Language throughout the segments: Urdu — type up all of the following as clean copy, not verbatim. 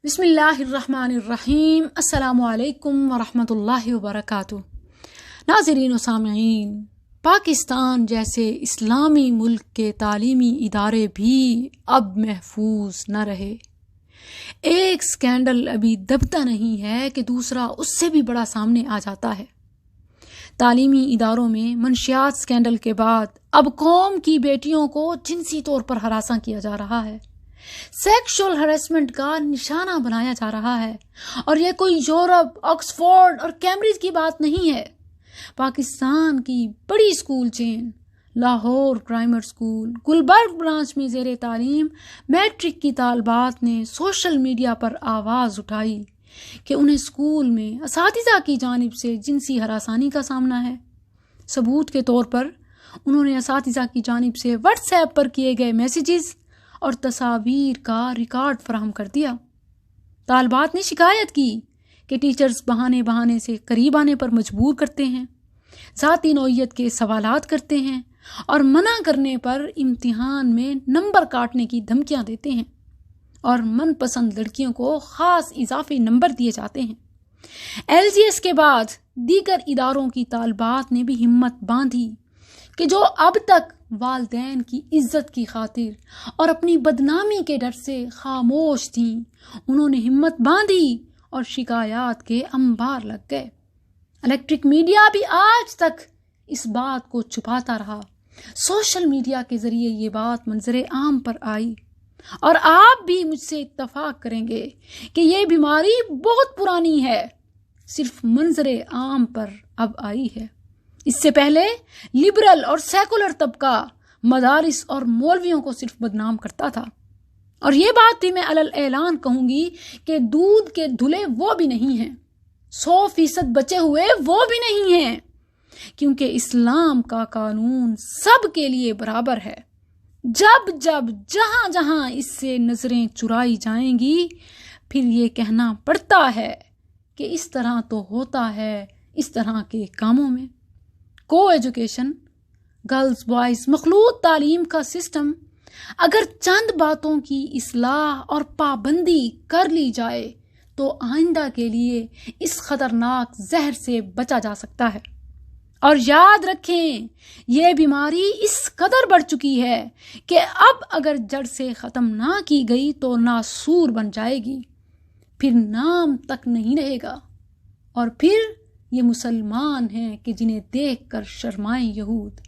بسم اللہ الرحمن الرحیم۔ السلام علیکم ورحمۃ اللہ وبرکاتہ۔ ناظرین و سامعین، پاکستان جیسے اسلامی ملک کے تعلیمی ادارے بھی اب محفوظ نہ رہے۔ ایک سکینڈل ابھی دبتا نہیں ہے کہ دوسرا اس سے بھی بڑا سامنے آ جاتا ہے۔ تعلیمی اداروں میں منشیات سکینڈل کے بعد اب قوم کی بیٹیوں کو جنسی طور پر ہراساں کیا جا رہا ہے، سیکشول ہراسمنٹ کا نشانہ بنایا جا رہا ہے، اور یہ کوئی یورپ، آکسفورڈ اور کیمبرج کی بات نہیں ہے۔ پاکستان کی بڑی school chain Lahore primer school Gulberg branch میں زیر تعلیم میٹرک کی طالبات نے سوشل میڈیا پر آواز اٹھائی کہ انہیں اسکول میں اساتذہ کی جانب سے جنسی ہراسانی کا سامنا ہے۔ ثبوت کے طور پر انہوں نے اساتذہ کی جانب سے واٹس ایپ پر کیے گئے میسیجز اور تصاویر کا ریکارڈ فراہم کر دیا۔ طالبات نے شکایت کی کہ ٹیچرز بہانے سے قریب آنے پر مجبور کرتے ہیں، ذاتی نوعیت کے سوالات کرتے ہیں اور منع کرنے پر امتحان میں نمبر کاٹنے کی دھمکیاں دیتے ہیں، اور من پسند لڑکیوں کو خاص اضافی نمبر دیے جاتے ہیں۔ LGS کے بعد دیگر اداروں کی طالبات نے بھی ہمت باندھی کہ جو اب تک والدین کی عزت کی خاطر اور اپنی بدنامی کے ڈر سے خاموش تھیں، انہوں نے ہمت باندھی اور شکایات کے انبار لگ گئے۔ الیکٹرک میڈیا بھی آج تک اس بات کو چھپاتا رہا۔ سوشل میڈیا کے ذریعے یہ بات منظر عام پر آئی، اور آپ بھی مجھ سے اتفاق کریں گے کہ یہ بیماری بہت پرانی ہے، صرف منظر عام پر اب آئی ہے۔ اس سے پہلے لبرل اور سیکولر طبقہ مدارس اور مولویوں کو صرف بدنام کرتا تھا، اور یہ بات بھی میں علل اعلان کہوں گی کہ دودھ کے دھلے وہ بھی نہیں ہیں، 100% بچے ہوئے وہ بھی نہیں ہیں، کیونکہ اسلام کا قانون سب کے لیے برابر ہے۔ جب جہاں جہاں اس سے نظریں چرائی جائیں گی، پھر یہ کہنا پڑتا ہے کہ اس طرح تو ہوتا ہے اس طرح کے کاموں میں۔ کو ایجوکیشن، گرلز بوائز مخلوط تعلیم کا سسٹم اگر چند باتوں کی اصلاح اور پابندی کر لی جائے تو آئندہ کے لیے اس خطرناک زہر سے بچا جا سکتا ہے۔ اور یاد رکھیں، یہ بیماری اس قدر بڑھ چکی ہے کہ اب اگر جڑ سے ختم نہ کی گئی تو ناسور بن جائے گی، پھر نام تک نہیں رہے گا، اور پھر یہ مسلمان ہیں کہ جنہیں دیکھ کر شرمائیں یہود۔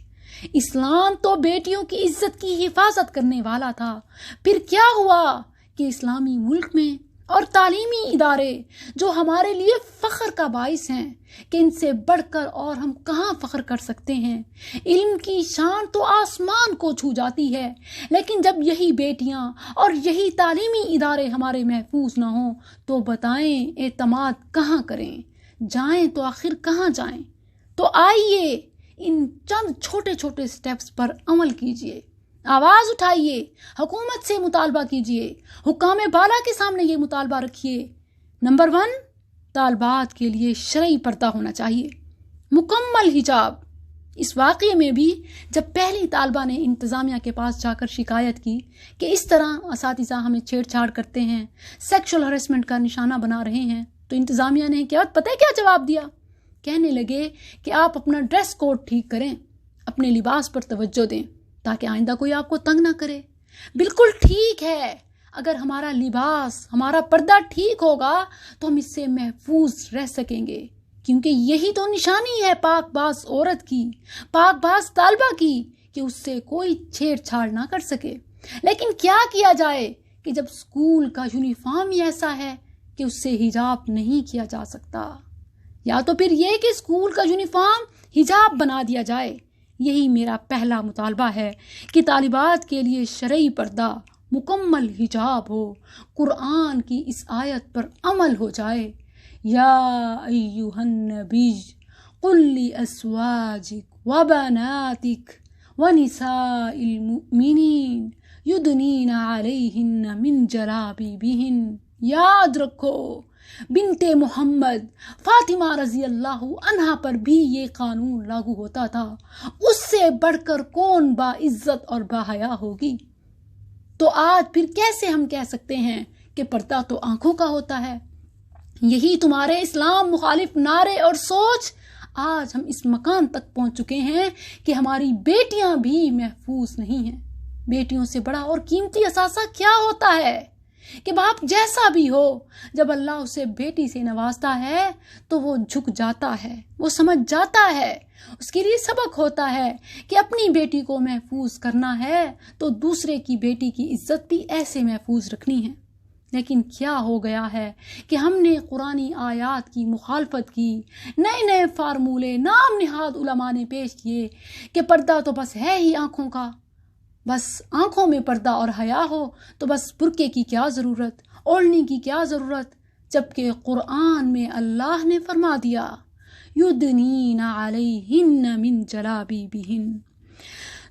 اسلام تو بیٹیوں کی عزت کی حفاظت کرنے والا تھا، پھر کیا ہوا کہ اسلامی ملک میں اور تعلیمی ادارے جو ہمارے لیے فخر کا باعث ہیں کہ ان سے بڑھ کر اور ہم کہاں فخر کر سکتے ہیں، علم کی شان تو آسمان کو چھو جاتی ہے، لیکن جب یہی بیٹیاں اور یہی تعلیمی ادارے ہمارے محفوظ نہ ہوں تو بتائیں اعتماد کہاں کریں، جائیں تو آخر کہاں جائیں؟ تو آئیے ان چند چھوٹے چھوٹے سٹیپس پر عمل کیجئے، آواز اٹھائیے، حکومت سے مطالبہ کیجئے، حکام بالا کے سامنے یہ مطالبہ رکھیے۔ نمبر 1، طالبات کے لیے شرعی پردہ ہونا چاہیے، مکمل حجاب۔ اس واقعے میں بھی جب پہلی طالبہ نے انتظامیہ کے پاس جا کر شکایت کی کہ اس طرح اساتذہ ہمیں چھیڑ چھاڑ کرتے ہیں، سیکشول ہراسمنٹ کا نشانہ بنا رہے ہیں، تو انتظامیہ نے پتہ ہے کیا جواب دیا؟ کہنے لگے کہ آپ اپنا ڈریس کوڈ ٹھیک کریں، اپنے لباس پر توجہ دیں تاکہ آئندہ کوئی آپ کو تنگ نہ کرے۔ بالکل ٹھیک ہے، اگر ہمارا لباس، ہمارا پردہ ٹھیک ہوگا تو ہم اس سے محفوظ رہ سکیں گے، کیونکہ یہی تو نشانی ہے پاک باز عورت کی، پاک باز طالبہ کی، کہ اس سے کوئی چھیڑ چھاڑ نہ کر سکے۔ لیکن کیا کیا جائے کہ جب اسکول کا یونیفارم ہی ایسا ہے کہ اس سے حجاب نہیں کیا جا سکتا، یا تو پھر یہ کہ اسکول کا یونیفارم حجاب بنا دیا جائے۔ یہی میرا پہلا مطالبہ ہے کہ طالبات کے لیے شرعی پردہ، مکمل حجاب ہو، قرآن کی اس آیت پر عمل ہو جائے، یا ایھا النبی قل لازواجک وبناتک ونساء المؤمنین یدنین علیہن من جلابیبہن۔ یاد رکھو، بنت محمد فاطمہ رضی اللہ عنہا پر بھی یہ قانون لاگو ہوتا تھا، اس سے بڑھ کر کون با عزت اور با حیا ہوگی؟ تو آج پھر کیسے ہم کہہ سکتے ہیں کہ پردہ تو آنکھوں کا ہوتا ہے۔ یہی تمہارے اسلام مخالف نعرے اور سوچ آج ہم اس مقام تک پہنچ چکے ہیں کہ ہماری بیٹیاں بھی محفوظ نہیں ہیں۔ بیٹیوں سے بڑا اور قیمتی اثاثہ کیا ہوتا ہے کہ باپ جیسا بھی ہو، جب اللہ اسے بیٹی سے نوازتا ہے تو وہ جھک جاتا ہے، وہ سمجھ جاتا ہے، اس کے لیے سبق ہوتا ہے کہ اپنی بیٹی کو محفوظ کرنا ہے تو دوسرے کی بیٹی کی عزت بھی ایسے محفوظ رکھنی ہے۔ لیکن کیا ہو گیا ہے کہ ہم نے قرآنی آیات کی مخالفت کی، نئے نئے فارمولے نام نہاد علماء نے پیش کیے کہ پردہ تو بس ہے ہی آنکھوں کا، بس آنکھوں میں پردہ اور حیا ہو تو بس برقعے کی کیا ضرورت، اوڑھنے کی کیا ضرورت، جبکہ قرآن میں اللہ نے فرما دیا یدنین علیہن من جلابیبہن۔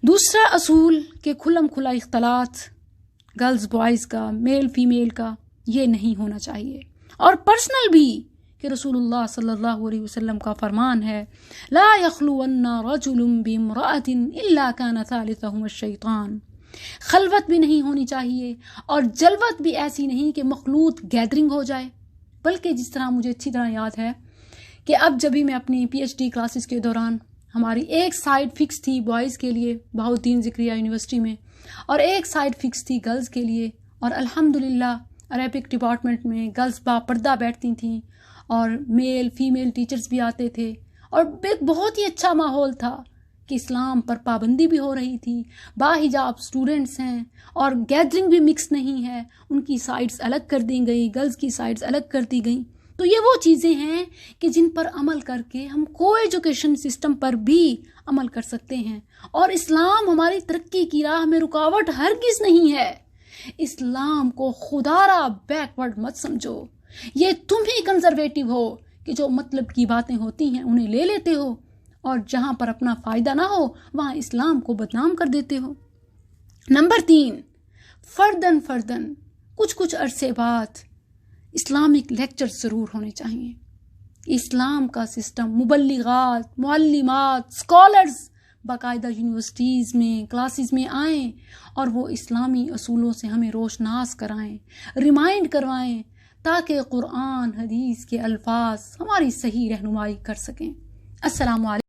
دوسرا اصول کہ کھلم کھلا اختلاط گرلز بوائز کا، میل فیمیل کا، یہ نہیں ہونا چاہیے۔ اور پرسنل بھی کہ رسول اللہ صلی اللہ علیہ وسلم کا فرمان ہے لا یخلون رجل بامرأۃ الا کان ثالثہما الشیطان۔ خلوت بھی نہیں ہونی چاہیے اور جلوت بھی ایسی نہیں کہ مخلوط گیدرنگ ہو جائے، بلکہ جس طرح مجھے اچھی طرح یاد ہے کہ اب جب بھی میں اپنی پی ایچ ڈی کلاسز کے دوران ہماری ایک سائڈ فکس تھی بوائز کے لیے بہاؤالدین ذکریہ یونیورسٹی میں، اور ایک سائڈ فکس تھی گرلز کے لیے، اور الحمدللہ عربک ڈپارٹمنٹ میں گرلز با پردہ بیٹھتی تھیں اور میل فیمیل ٹیچرز بھی آتے تھے، اور ایک بہت ہی اچھا ماحول تھا کہ اسلام پر پابندی بھی ہو رہی تھی، باحجاب اسٹوڈنٹس ہیں اور گیدرنگ بھی مکس نہیں ہے، ان کی سائڈز الگ کر دی گئی، گرلز کی سائڈز الگ کر دی گئیں۔ تو یہ وہ چیزیں ہیں کہ جن پر عمل کر کے ہم کو ایجوکیشن سسٹم پر بھی عمل کر سکتے ہیں، اور اسلام ہماری ترقی کی راہ میں رکاوٹ ہرگز نہیں ہے۔ اسلام کو خدارا بیکورڈ مت سمجھو، یہ تم ہی کنزرویٹو ہو کہ جو مطلب کی باتیں ہوتی ہیں انہیں لے لیتے ہو، اور جہاں پر اپنا فائدہ نہ ہو وہاں اسلام کو بدنام کر دیتے ہو۔ نمبر 3، فردن کچھ عرصے بعد اسلامک لیکچر ضرور ہونے چاہیے۔ اسلام کا سسٹم، مبلغات، معلمات، اسکالرز باقاعدہ یونیورسٹیز میں کلاسز میں آئیں اور وہ اسلامی اصولوں سے ہمیں روشناس کرائیں، ریمائنڈ کروائیں، تاکہ قرآن حدیث کے الفاظ ہماری صحیح رہنمائی کر سکیں۔ السلام علیکم۔